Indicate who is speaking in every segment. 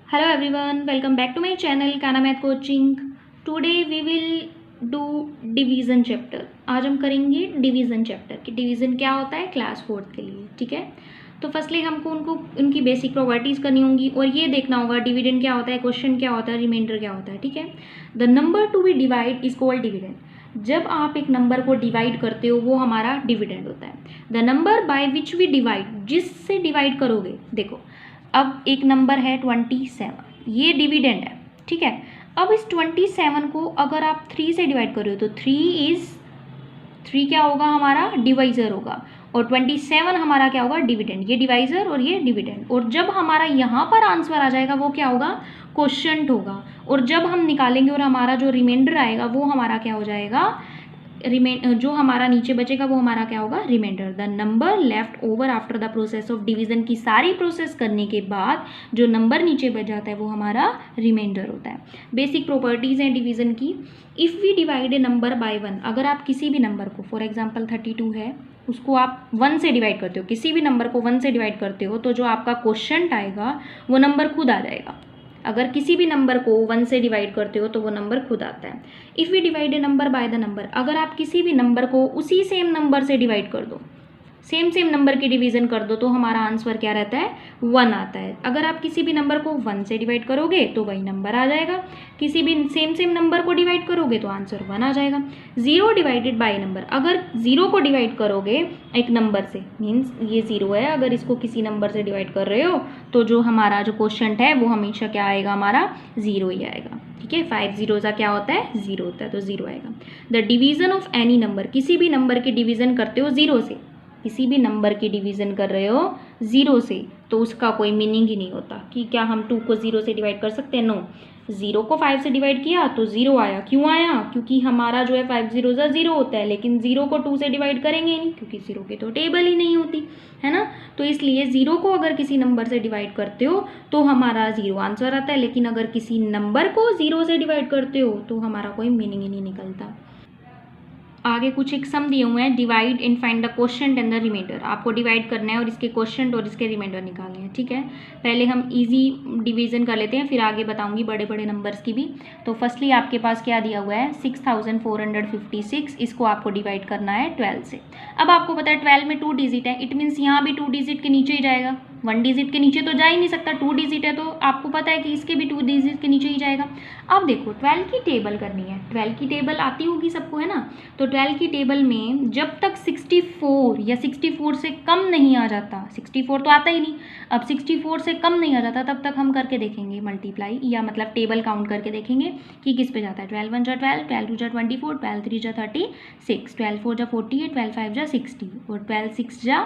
Speaker 1: Hello everyone, welcome back to my channel Kana Math Coaching. Today we will do division chapter. आज हम करेंगे division chapter कि division क्या होता है क्लास 4th के लिए. ठीक है, तो फर्स्टली हमको उनकी बेसिक प्रॉपर्टीज़ करनी होंगी और ये देखना होगा डिविडेंड क्या होता है, क्वेश्चन क्या होता है, रिमाइंडर क्या होता है. ठीक है, the number to be divide is called dividend. जब आप एक नंबर को डिवाइड करते हो वो हमारा डिविडेंड होता है. The number by which we divide, जिससे डिवाइड करोगे. देखो अब एक नंबर है 27, ये डिविडेंड है. ठीक है, अब इस 27 को अगर आप 3 से डिवाइड कर रहे हो तो 3 क्या होगा हमारा डिवाइज़र होगा और 27 हमारा क्या होगा डिविडेंड. ये डिवाइज़र और ये डिविडेंड. और जब हमारा यहाँ पर आंसर आ जाएगा वो क्या होगा क्वोशंट होगा. और जब हम निकालेंगे और हमारा जो रिमाइंडर आएगा वो हमारा क्या हो जाएगा जो हमारा नीचे बचेगा वो हमारा क्या होगा remainder. The number left over after the process of division की सारी प्रोसेस करने के बाद जो नंबर नीचे बच जाता है वो हमारा रिमाइंडर होता है. बेसिक प्रॉपर्टीज़ हैं डिवीजन की. If we divide a number by 1, अगर आप किसी भी नंबर को फॉर एग्जांपल 32 है उसको आप 1 से डिवाइड करते हो, किसी भी नंबर को 1 से डिवाइड करते हो तो जो आपका क्वोशंट आएगा वो नंबर खुद आ जाएगा. अगर किसी भी नंबर को 1 से डिवाइड करते हो तो वो नंबर खुद आता है. If we divide a number by the number, अगर आप किसी भी नंबर को उसी सेम नंबर से डिवाइड कर दो, सेम नंबर की डिवीज़न कर दो तो हमारा आंसर क्या रहता है 1 आता है. अगर आप किसी भी नंबर को 1 से डिवाइड करोगे तो वही नंबर आ जाएगा. किसी भी सेम नंबर को डिवाइड करोगे तो आंसर 1 आ जाएगा. 0 डिवाइडेड बाय नंबर, अगर 0 को डिवाइड करोगे एक नंबर से, मीन्स ये 0 है, अगर इसको किसी नंबर से डिवाइड कर रहे हो तो जो हमारा जो क्वोशंट है वो हमेशा क्या आएगा हमारा 0 ही आएगा. ठीक है, 5 ज़ीरोज़ क्या होता है 0 होता है तो 0 आएगा. The division of any number, किसी भी नंबर की डिवीज़न करते हो 0 से, किसी भी नंबर की डिवीज़न कर रहे हो 0 से तो उसका कोई मीनिंग ही नहीं होता कि क्या हम 2 को 0 से डिवाइड कर सकते हैं. नो, 0 को 5 से डिवाइड किया तो 0 आया. क्यों आया? क्योंकि हमारा जो है 5 ज़ीरो 0 होता है, लेकिन 0 को 2 से डिवाइड करेंगे नहीं क्योंकि 0 की तो टेबल ही नहीं होती है ना. तो इसलिए 0 को अगर किसी नंबर से डिवाइड करते हो तो हमारा 0 आंसर आता है, लेकिन अगर किसी नंबर को 0 से डिवाइड करते हो तो हमारा कोई मीनिंग ही नहीं निकलता. आगे कुछ एक सम दिए हुए हैं, divide and find the quotient and the remainder. आपको डिवाइड करना है और इसके क्वोशंट और इसके रिमाइंडर निकालने हैं. ठीक है, पहले हम इजी डिवीजन कर लेते हैं, फिर आगे बताऊंगी बड़े बड़े नंबर्स की भी. तो फर्स्टली आपके पास क्या दिया हुआ है 6456, इसको आपको डिवाइड करना है 12 से. अब आपको पता है 12 में 2 डिजिट है, इट मीन्स यहाँ भी 2 डिजिट के नीचे ही जाएगा. 1 डिजिट के नीचे तो जा ही नहीं सकता, 2 डिजिट है तो आपको पता है कि इसके भी 2 डिजिट के नीचे ही जाएगा. अब देखो 12 की टेबल करनी है, 12 की टेबल आती होगी सबको है ना. तो 12 की टेबल में जब तक 64 या 64 से कम नहीं आ जाता, 64 तो आता ही नहीं, अब 64 से कम नहीं आ जाता तब तक हम करके देखेंगे मल्टीप्लाई, या मतलब टेबल काउंट करके देखेंगे कि किस पे जाता है. 12 1 जा 12, 12 2 जा 24, 12 3 जा 36, 12 4 जा 48, 12 5 जा 60 और 12 6 जा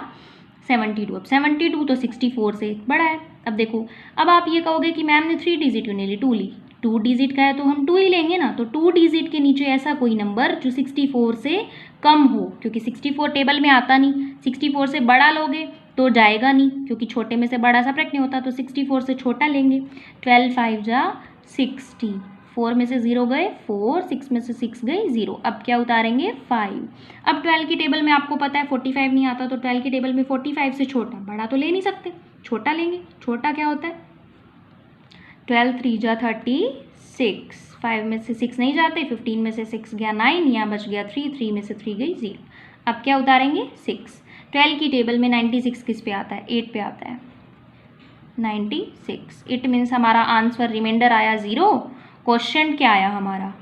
Speaker 1: 72. अब 72 तो 64 से बड़ा है. अब देखो, अब आप ये कहोगे कि मैम ने 3 डिजिट क्यों नहीं ली, 2 ली. 2 डिजिट का है तो हम 2 ही लेंगे ना. तो 2 डिजिट के नीचे ऐसा कोई नंबर जो 64 से कम हो, क्योंकि 64 टेबल में आता नहीं. 64 से बड़ा लोगे तो जाएगा नहीं क्योंकि छोटे में से बड़ा सब्ट्रैक्ट नहीं होता, तो 64 से छोटा लेंगे. 12 5 जा 60, 4 में से 0 गए 4, 6 में से 6 गए 0. अब क्या उतारेंगे 5. अब 12 की टेबल में आपको पता है 45 नहीं आता, तो 12 की टेबल में 45 से छोटा, बड़ा तो ले नहीं सकते, छोटा लेंगे. छोटा क्या होता है 12 3 जा 36, 5 में से 6 नहीं जाते, 15 में से 6 गया 9, यहाँ बच गया 3, 3 में से 3 गई 0. अब क्या उतारेंगे 6. 12 की टेबल में 96 किस पे आता है 8 पे आता है 96. इट मीन्स हमारा आंसर रिमाइंडर आया 0, क्वोशंट क्या आया हमारा,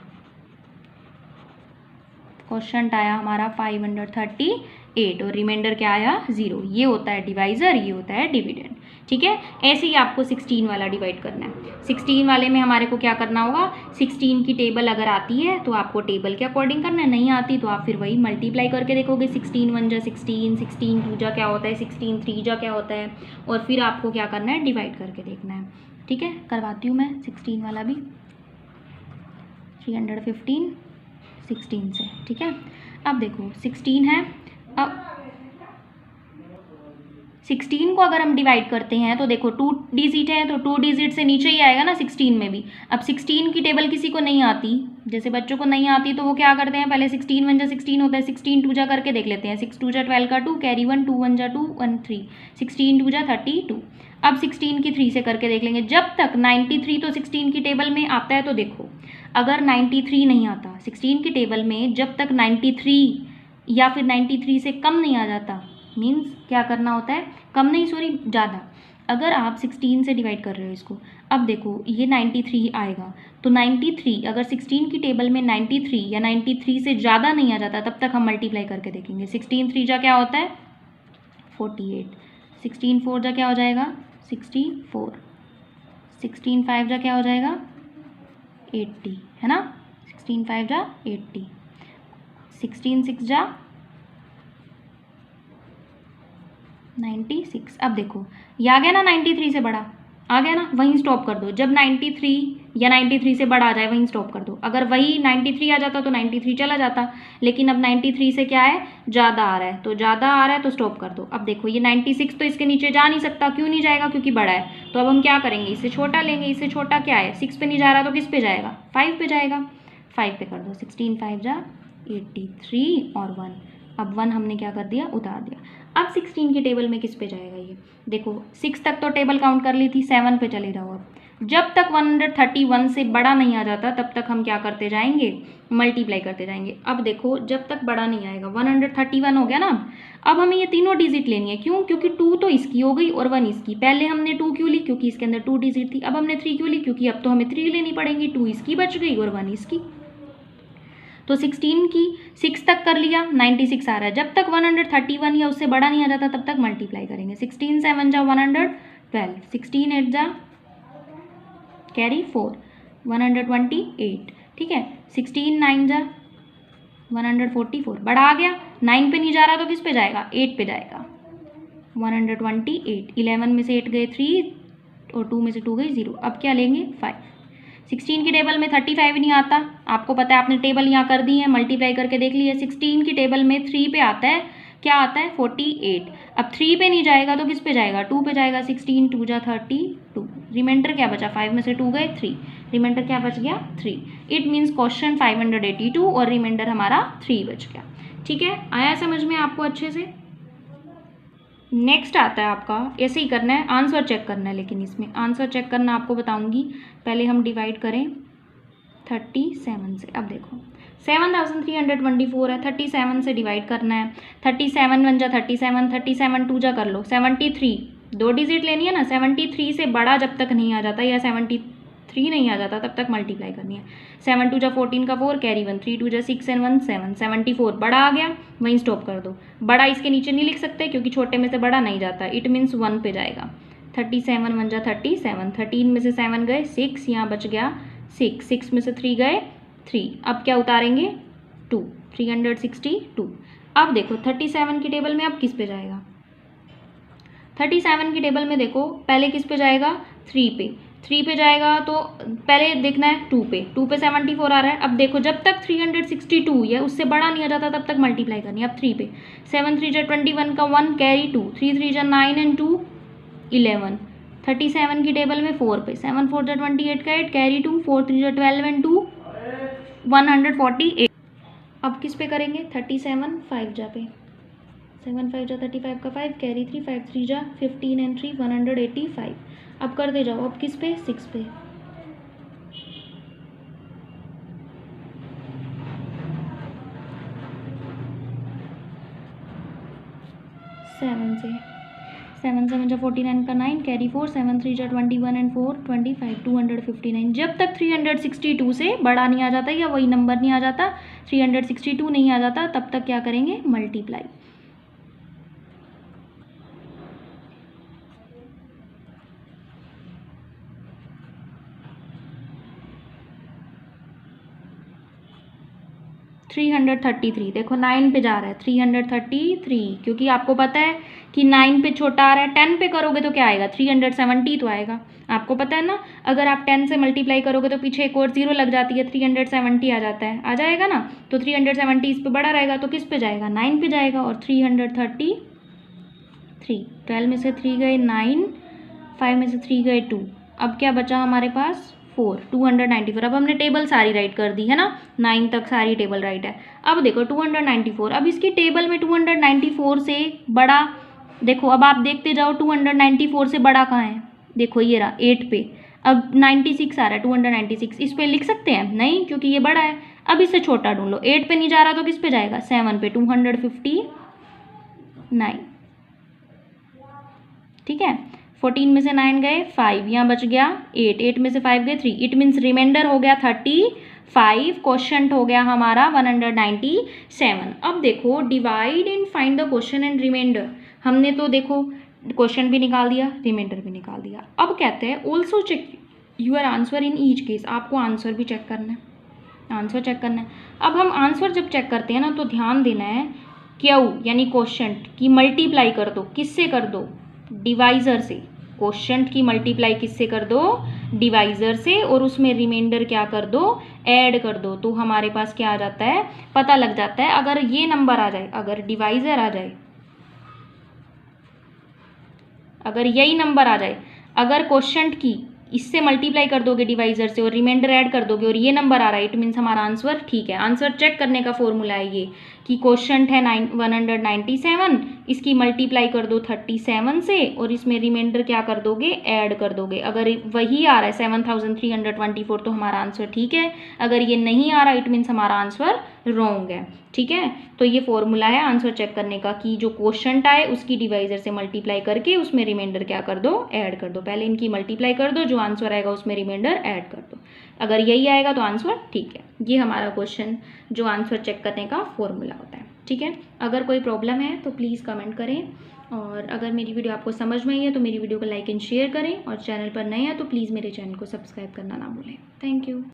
Speaker 1: क्वोशंट आया हमारा 538 और रिमाइंडर क्या आया 0. ये होता है डिवाइज़र, ये होता है डिविडेंड. ठीक है, ऐसे ही आपको 16 वाला डिवाइड करना है. 16 वाले में हमारे को क्या करना होगा, 16 की टेबल अगर आती है तो आपको टेबल के अकॉर्डिंग करना है, नहीं आती तो आप फिर वही मल्टीप्लाई करके देखोगे. 16 1 जा 16, 16 2 जा क्या होता है 16 3 जा क्या होता है, और फिर आपको क्या करना है डिवाइड करके देखना है. ठीक है, करवाती हूँ मैं 16 वाला भी. 315 16 से. ठीक है, अब देखो 16 है, अब 16 को अगर हम डिवाइड करते हैं तो देखो 2 डिजिट है तो 2 डिजिट से नीचे ही आएगा ना 16 में भी। अब 16 की टेबल किसी को नहीं आती, जैसे बच्चों को नहीं आती, तो वो क्या करते हैं, पहले 16 1 जा 16 होता है, 16 2 जा करके देख लेते हैं। 6 2 जा 12 का 2, कैरी 1, 2 1 जा 2 1 3, 16 2 जा 32। अब 16 की 3 से करके देख लेंगे। जब तक 93 तो 16 की टेबल में आता है, तो देखो अगर 93 नहीं आता 16 की टेबल में, जब तक 93 या फिर 93 से कम नहीं आ जाता, मीन्स क्या करना होता है, कम नहीं सॉरी ज़्यादा। अगर आप 16 से डिवाइड कर रहे हो इसको, अब देखो ये 93 आएगा, तो 93 अगर 16 की टेबल में 93 या 93 से ज़्यादा नहीं आ जाता, तब तक हम मल्टीप्लाई करके देखेंगे। 16 3 जा क्या होता है 48, 16 4 जा क्या हो जाएगा 64, 16 5 जा क्या हो जाएगा 80, है ना। 16 5 जा 80, 16 6 जा 96। अब देखो ये आ गया ना 93 से बड़ा, आ गया ना, वहीं स्टॉप कर दो। जब 93 या 93 से बड़ा आ जाए वहीं स्टॉप कर दो। अगर वही 93 आ जाता तो 93 चला जाता, लेकिन अब 93 से क्या है, ज़्यादा आ रहा है, तो ज़्यादा आ रहा है तो स्टॉप कर दो। अब देखो ये 96 तो इसके नीचे जा नहीं सकता, क्यों नहीं जाएगा, क्योंकि बड़ा है। तो अब हम क्या करेंगे, इससे छोटा लेंगे। इससे छोटा क्या है, 6 पे नहीं जा रहा तो किस पे जाएगा, 5 पे जाएगा, 5 पे कर दो। 16 5 जा 83 और 1, अब 1 हमने क्या कर दिया, उतार दिया। अब 16 की टेबल में किस पे जाएगा ये, देखो 6 तक तो टेबल काउंट कर ली थी, 7 पे चले जाओ। अब जब तक 131 से बड़ा नहीं आ जाता तब तक हम क्या करते जाएंगे, मल्टीप्लाई करते जाएंगे। अब देखो जब तक बड़ा नहीं आएगा, 131 हो गया ना। अब हमें ये तीनों डिजिट लेनी है, क्यों, क्योंकि 2 तो इसकी हो गई और 1 इसकी। पहले हमने 2 क्यों ली, क्योंकि इसके अंदर 2 डिजिट थी। अब हमने 3 क्यों ली, क्योंकि अब तो हमें 3 लेनी पड़ेंगी, 2 इसकी बच गई और 1 इसकी। तो 16 की 6 तक कर लिया, 96 आ रहा है। जब तक 131 या उससे बड़ा नहीं आ जाता तब तक मल्टीप्लाई करेंगे। 16 7 जा 112, 16 8 जा कैरी 4, 128, ठीक है। 16 9 जा 144, बड़ा आ गया, 9 पे नहीं जा रहा तो किस पे जाएगा, 8 पे जाएगा, 128। 11 में से 8 गए 3 और 2 में से 2 गई 0। अब क्या लेंगे 5। 16 की टेबल में 35 नहीं आता, आपको पता है, आपने टेबल यहाँ कर दी है, मल्टीप्लाई करके देख ली है। 16 की टेबल में 3 पे आता है, क्या आता है 48। अब 3 पे नहीं जाएगा तो किस पे जाएगा, 2 पे जाएगा। 16 2 जा 32, रिमाइंडर क्या बचा, 5 में से 2 गए 3, रिमाइंडर क्या बच गया 3। इट मीन्स क्वेश्चन 582 और रिमाइंडर हमारा 3 बच गया। ठीक है, आया समझ में आपको अच्छे से। नेक्स्ट आता है आपका, ऐसे ही करना है, आंसर चेक करना है, लेकिन इसमें आंसर चेक करना आपको बताऊंगी। पहले हम डिवाइड करें 37 से। अब देखो 7324 है, 37 से डिवाइड करना है। 37 1 जा 37, 37 2 जा कर लो 73, 2 डिजिट लेनी है ना। 73 से बड़ा जब तक नहीं आ जाता या 73 नहीं आ जाता तब तक मल्टीप्लाई करनी है। 7 2 जा 14 का 4, कैरी 1, 3 2 जा 6 एंड 1 7, 74 बड़ा आ गया, वहीं स्टॉप कर दो। बड़ा इसके नीचे नहीं लिख सकते क्योंकि छोटे में से बड़ा नहीं जाता, इट मीन्स 1 पे जाएगा। 37 1 जा 37, 13 में से 7 गए 6, यहाँ बच गया 6, 6 में से 3 गए 3। अब क्या उतारेंगे 2, 362। अब देखो 37 की टेबल में अब किस पे जाएगा, 37 की टेबल में देखो पहले किस पे जाएगा 3 पे, 3 पे जाएगा तो पहले देखना है 2 पे, 2 पे 74 आ रहा है। अब देखो जब तक 362 या उससे बड़ा नहीं आ जाता तब तक मल्टीप्लाई करनी है। अब 3 पे 7 3 जा 21 का 1, कैरी 2, 3 3 जा 9 एंड 2 11। 37 की टेबल में 4 पे 7 4 जा 28 का 8, कैरी 2, 4 3 जा 12 एंड 2 148। अब किस पे करेंगे 37 5 जा पे, 7 5 जा 35 का 5, कैरी 3, 5 3 जा 15 एंड 3 185। अब करते जाओ, अब किस पे 6 पे, 7 से 7 7 जा 49 का 9, कैरी 4, 7 3 जा 21 एंड 4 25 259। जब तक 362 से बड़ा नहीं आ जाता या वही नंबर नहीं आ जाता, 362 नहीं आ जाता, तब तक क्या करेंगे मल्टीप्लाई। थ्री 333, देखो 9 पे जा रहा है 333, क्योंकि आपको पता है कि 9 पे छोटा आ रहा है। 10 पे करोगे तो क्या आएगा 370 तो आएगा, आपको पता है ना। अगर आप 10 से मल्टीप्लाई करोगे तो पीछे एक और 0 लग जाती है, 370 आ जाता है, आ जाएगा ना। तो 370 इस पे बड़ा रहेगा तो किस पे जाएगा 9 पे जाएगा, और 3, 12 में से 3 गए 9, 5 में से 3 गए 2, अब क्या बचा हमारे पास 4, 294। अब हमने टेबल सारी राइट कर दी है ना, 9 तक सारी टेबल राइट है। अब देखो 294, अब इसकी टेबल में 294 से बड़ा, देखो अब आप देखते जाओ 294 से बड़ा कहाँ है, देखो ये रहा 8 पे। अब 96 आ रहा है, 296 इस पे लिख सकते हैं नहीं, क्योंकि ये बड़ा है। अब इससे छोटा ढूंढ लो, 8 पे नहीं जा रहा तो किस पे जाएगा, 7 पे, 259, ठीक है। 14 में से 9 गए 5, यहाँ बच गया 8, 8 में से 5 गए 3, इट मीन्स रिमाइंडर हो गया 35, क्वोशंट हो गया हमारा 197। अब देखो divide and find the quotient and remainder, हमने तो देखो क्वोशंट भी निकाल दिया, रिमाइंडर भी निकाल दिया। अब कहते हैं also check your answer in each case, आपको आंसर भी चेक करना है, आंसर चेक करना है। अब हम आंसर जब चेक करते हैं ना तो ध्यान देना है, क्यू यानी क्वोशंट की मल्टीप्लाई कर दो, किससे कर दो, डिवाइज़र से। क्वोशंट की मल्टीप्लाई किससे कर दो, डिवाइज़र से, और उसमें रिमाइंडर क्या कर दो, ऐड कर दो। तो हमारे पास क्या आ जाता है, पता लग जाता है। अगर ये नंबर आ जाए, अगर डिवाइज़र आ जाए, अगर यही नंबर आ जाए, अगर क्वोशंट की इससे मल्टीप्लाई कर दोगे डिवाइज़र से और रिमाइंडर ऐड कर दोगे और ये नंबर आ रहा है, इट मीन्स हमारा आंसर ठीक है। आंसर चेक करने का फॉर्मूला है ये कि क्वोशंट है 197, इसकी मल्टीप्लाई कर दो 37 से और इसमें रिमाइंडर क्या कर दोगे, ऐड कर दोगे। अगर वही आ रहा है 7324 तो हमारा आंसर ठीक है, अगर ये नहीं आ रहा इट मीन्स हमारा आंसर रॉन्ग है, ठीक है। तो ये फॉर्मूला है आंसर चेक करने का कि जो क्वोशंट आए उसकी डिवाइज़र से मल्टीप्लाई करके उसमें रिमाइंडर क्या कर दो, ऐड कर दो। पहले इनकी मल्टीप्लाई कर दो, जो आंसर आएगा उसमें रिमाइंडर ऐड कर दो, अगर यही आएगा तो आंसर ठीक है। ये हमारा क्वेश्चन जो आंसर चेक करने का फॉर्मूला होता है, ठीक है। अगर कोई प्रॉब्लम है तो प्लीज़ कमेंट करें, और अगर मेरी वीडियो आपको समझ में आई है तो मेरी वीडियो को लाइक एंड शेयर करें, और चैनल पर नए हैं तो प्लीज़ मेरे चैनल को सब्सक्राइब करना ना भूलें। Thank you.